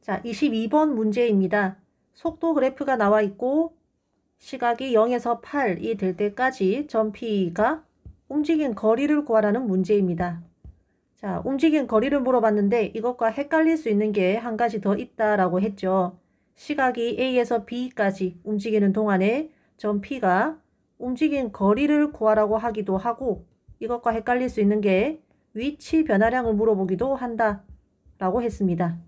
자, 22번 문제입니다. 속도 그래프가 나와 있고 시각이 0에서 8이 될 때까지 점 P가 움직인 거리를 구하라는 문제입니다. 자, 움직인 거리를 물어봤는데 이것과 헷갈릴 수 있는 게 한 가지 더 있다라고 했죠. 시각이 A에서 B까지 움직이는 동안에 점 P가 움직인 거리를 구하라고 하기도 하고 이것과 헷갈릴 수 있는 게 위치 변화량을 물어보기도 한다 라고 했습니다.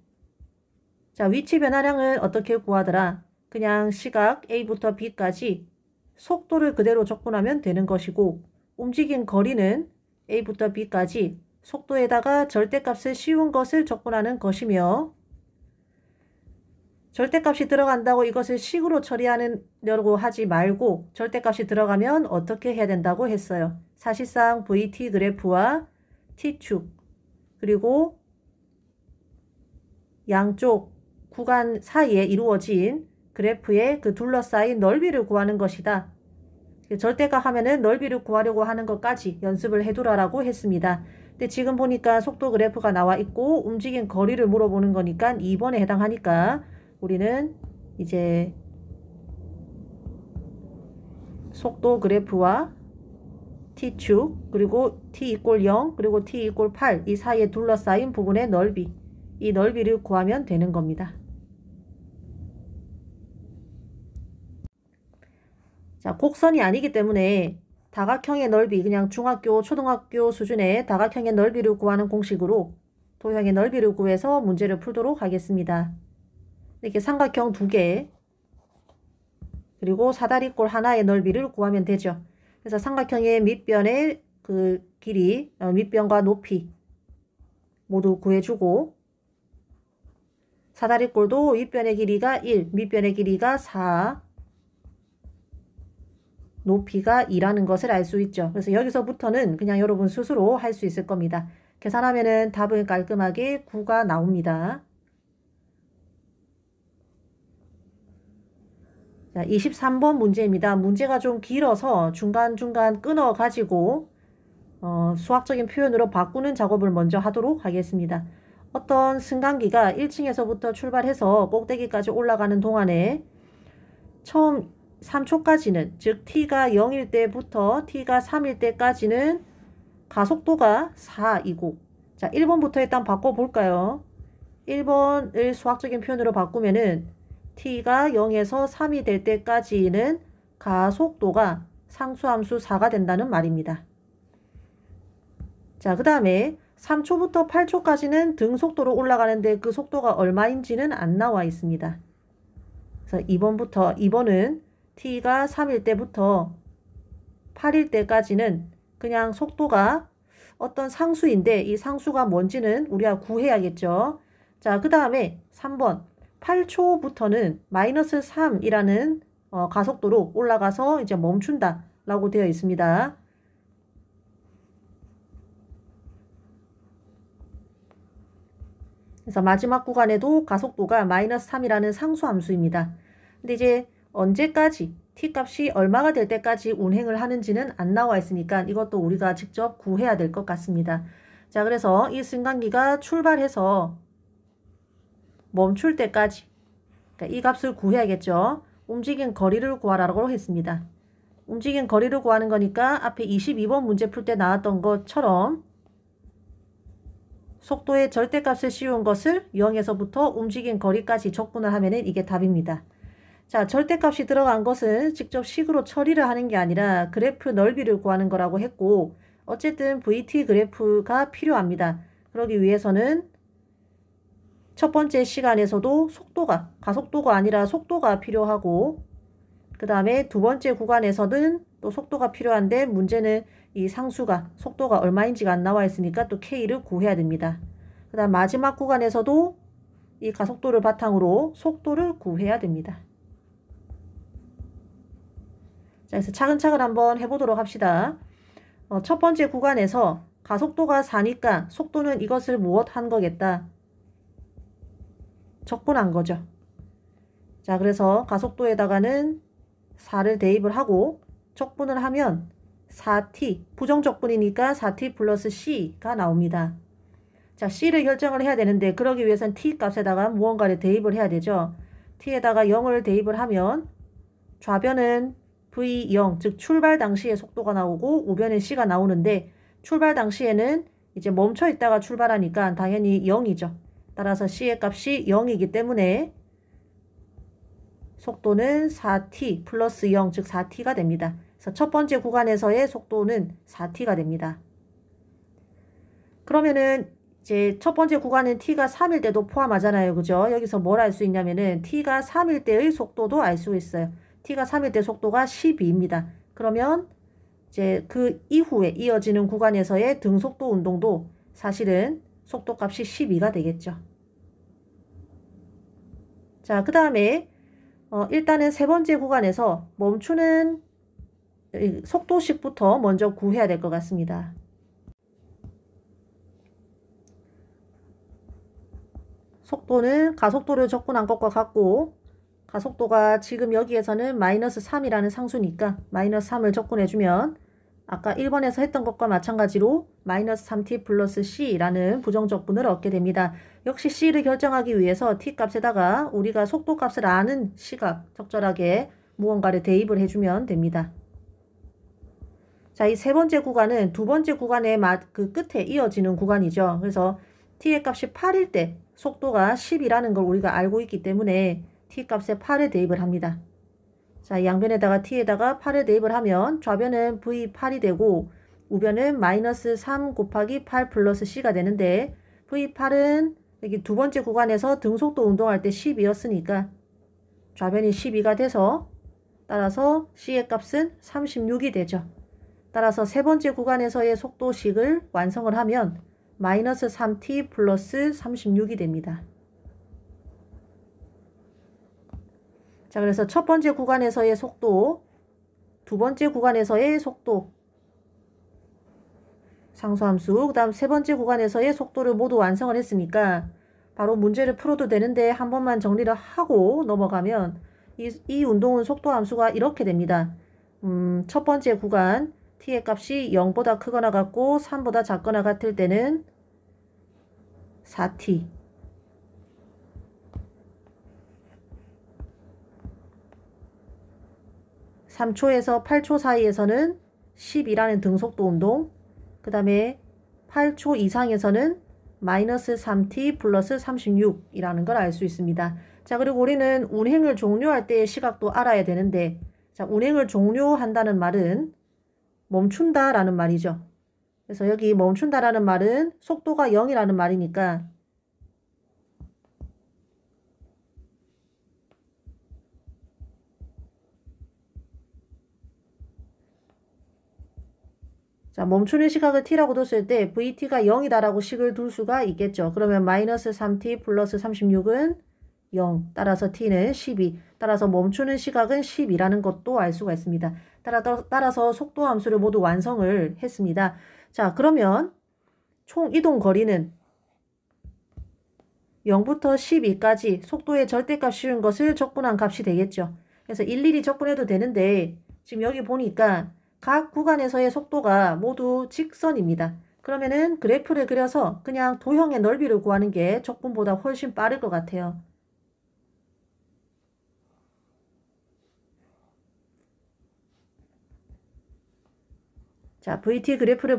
자, 위치 변화량을 어떻게 구하더라? 그냥 시각 A부터 B까지 속도를 그대로 적분하면 되는 것이고 움직인 거리는 A부터 B까지 속도에다가 절대값을 씌운 것을 적분하는 것이며 절대값이 들어간다고 이것을 식으로 처리하려고 하지 말고 절대값이 들어가면 어떻게 해야 된다고 했어요. 사실상 VT 그래프와 T축 그리고 양쪽 구간 사이에 이루어진 그래프의 그 둘러싸인 넓이를 구하는 것이다. 절대값 하면은 넓이를 구하려고 하는 것까지 연습을 해두라라고 했습니다. 근데 지금 보니까 속도 그래프가 나와 있고 움직인 거리를 물어보는 거니까 2번에 해당하니까 우리는 이제 속도 그래프와 T축 그리고 T = 0 그리고 T = 8 이 사이에 둘러싸인 부분의 넓이 이 넓이를 구하면 되는 겁니다. 자, 곡선이 아니기 때문에 다각형의 넓이 그냥 중학교 초등학교 수준의 다각형의 넓이를 구하는 공식으로 도형의 넓이를 구해서 문제를 풀도록 하겠습니다. 이렇게 삼각형 2개 그리고 사다리꼴 하나의 넓이를 구하면 되죠. 그래서 삼각형의 밑변의 그 길이 밑변과 높이 모두 구해주고 사다리꼴도 윗변의 길이가 1 밑변의 길이가 4 높이가 2라는 것을 알 수 있죠. 그래서 여기서부터는 그냥 여러분 스스로 할 수 있을 겁니다. 계산하면은 답은 깔끔하게 9가 나옵니다. 자, 23번 문제입니다. 문제가 좀 길어서 중간중간 끊어 가지고 수학적인 표현으로 바꾸는 작업을 먼저 하도록 하겠습니다. 어떤 승강기가 1층에서부터 출발해서 꼭대기까지 올라가는 동안에 처음 3초까지는 즉 t가 0일 때부터 t가 3일 때까지는 가속도가 4이고 자 1번부터 일단 바꿔볼까요? 1번을 수학적인 표현으로 바꾸면은 t가 0에서 3이 될 때까지는 가속도가 상수함수 4가 된다는 말입니다. 자, 그 다음에 3초부터 8초까지는 등속도로 올라가는데 그 속도가 얼마인지는 안 나와 있습니다. 그래서 2번은 t가 3일 때부터 8일 때까지는 그냥 속도가 어떤 상수인데 이 상수가 뭔지는 우리가 구해야겠죠. 자, 그 다음에 3번 8초부터는 마이너스 3이라는 가속도로 올라가서 이제 멈춘다 라고 되어 있습니다. 그래서 마지막 구간에도 가속도가 마이너스 3이라는 상수함수입니다. 근데 이제 언제까지 t값이 얼마가 될 때까지 운행을 하는지는 안 나와 있으니까 이것도 우리가 직접 구해야 될 것 같습니다. 자, 그래서 이 승강기가 출발해서 멈출 때까지 그러니까 이 값을 구해야겠죠. 움직인 거리를 구하라고 했습니다. 움직인 거리를 구하는 거니까 앞에 22번 문제 풀 때 나왔던 것처럼 속도의 절대값을 씌운 것을 0에서부터 움직인 거리까지 적분을 하면 이게 답입니다. 자, 절대값이 들어간 것은 직접 식으로 처리를 하는 게 아니라 그래프 넓이를 구하는 거라고 했고 어쨌든 VT 그래프가 필요합니다. 그러기 위해서는 첫 번째 시간에서도 속도가 가속도가 아니라 속도가 필요하고 그 다음에 두 번째 구간에서는 또 속도가 필요한데 문제는 이 상수가 속도가 얼마인지가 안 나와 있으니까 또 K를 구해야 됩니다. 그 다음 마지막 구간에서도 이 가속도를 바탕으로 속도를 구해야 됩니다. 자, 그래서 차근차근 한번 해보도록 합시다. 첫 번째 구간에서 가속도가 4니까 속도는 이것을 무엇 한 거겠다? 적분한 거죠. 자, 그래서 가속도에다가는 4를 대입을 하고 적분을 하면 4t, 부정적분이니까 4t 플러스 c가 나옵니다. 자, C를 결정을 해야 되는데 그러기 위해선 T 값에다가 무언가를 대입을 해야 되죠. T에다가 0을 대입을 하면 좌변은 V0, 즉 출발 당시의 속도가 나오고 우변은 C가 나오는데 출발 당시에는 이제 멈춰 있다가 출발하니까 당연히 0이죠. 따라서 C의 값이 0이기 때문에 속도는 4t 플러스 0, 즉 4t가 됩니다. 그래서 첫 번째 구간에서의 속도는 4t가 됩니다. 그러면은 이제 첫 번째 구간은 t가 3일 때도 포함하잖아요. 그죠? 여기서 뭘 알 수 있냐면은 t가 3일 때의 속도도 알 수 있어요. t가 3일 때 속도가 12입니다. 그러면 이제 그 이후에 이어지는 구간에서의 등속도 운동도 사실은 속도값이 12가 되겠죠. 자, 그 다음에 일단은 세 번째 구간에서 멈추는 속도식부터 먼저 구해야 될 것 같습니다. 속도는 가속도를 접근한 것과 같고 가속도가 지금 여기에서는 마이너스 3이라는 상수니까 마이너스 3을 접근해주면 아까 1번에서 했던 것과 마찬가지로 마이너스 3t 플러스 c라는 부정적분을 얻게 됩니다. 역시 c를 결정하기 위해서 t 값에다가 우리가 속도 값을 아는 시각 적절하게 무언가를 대입을 해주면 됩니다. 자, 이 세 번째 구간은 두 번째 구간의 그 끝에 이어지는 구간이죠. 그래서 t의 값이 8일 때 속도가 10이라는 걸 우리가 알고 있기 때문에 t 값에 8을 대입을 합니다. 자, 양변에다가 t에다가 8을 대입을 하면 좌변은 v8이 되고 우변은 마이너스 3 곱하기 8 플러스 c가 되는데 v8은 여기 두 번째 구간에서 등속도 운동할 때 10이었으니까 좌변이 12가 돼서 따라서 c의 값은 36이 되죠. 따라서 세 번째 구간에서의 속도식을 완성을 하면 마이너스 3t 플러스 36이 됩니다. 자, 그래서 첫 번째 구간에서의 속도, 두 번째 구간에서의 속도, 상수함수, 그 다음 세 번째 구간에서의 속도를 모두 완성을 했으니까 바로 문제를 풀어도 되는데 한 번만 정리를 하고 넘어가면 이 운동은 속도함수가 이렇게 됩니다. 첫 번째 구간 t의 값이 0보다 크거나 같고 3보다 작거나 같을 때는 4t 3초에서 8초 사이에서는 10이라는 등속도 운동, 그 다음에 8초 이상에서는 마이너스 3t 플러스 36이라는 걸 알 수 있습니다. 자, 그리고 우리는 운행을 종료할 때의 시각도 알아야 되는데, 자, 운행을 종료한다는 말은 멈춘다 라는 말이죠. 그래서 여기 멈춘다 라는 말은 속도가 0이라는 말이니까 자, 멈추는 시각을 t라고 뒀을 때 vt가 0이다라고 식을 둘 수가 있겠죠. 그러면 마이너스 3t 플러스 36은 0, 따라서 t는 12, 따라서 멈추는 시각은 10이라는 것도 알 수가 있습니다. 따라서 속도 함수를 모두 완성을 했습니다. 자, 그러면 총 이동 거리는 0부터 12까지 속도의 절대값 씌운 것을 적분한 값이 되겠죠. 그래서 일일이 적분해도 되는데 지금 여기 보니까 각 구간에서의 속도가 모두 직선입니다. 그러면은 그래프를 그려서 그냥 도형의 넓이를 구하는 게 적분보다 훨씬 빠를 것 같아요. 자, VT 그래프를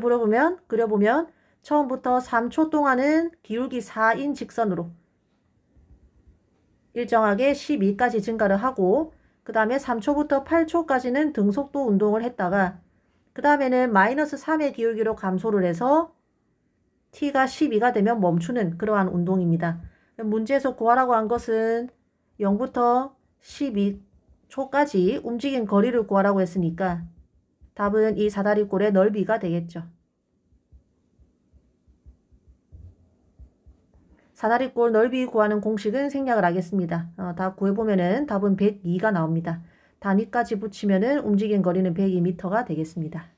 그려보면 처음부터 3초 동안은 기울기 4인 직선으로 일정하게 12까지 증가를 하고 그 다음에 3초부터 8초까지는 등속도 운동을 했다가 그 다음에는 마이너스 3의 기울기로 감소를 해서 t가 12가 되면 멈추는 그러한 운동입니다. 문제에서 구하라고 한 것은 0부터 12초까지 움직인 거리를 구하라고 했으니까 답은 이 사다리꼴의 넓이가 되겠죠. 사다리꼴 넓이 구하는 공식은 생략을 하겠습니다. 다 구해보면은 답은 102가 나옵니다. 단위까지 붙이면은 움직인 거리는 102m가 되겠습니다.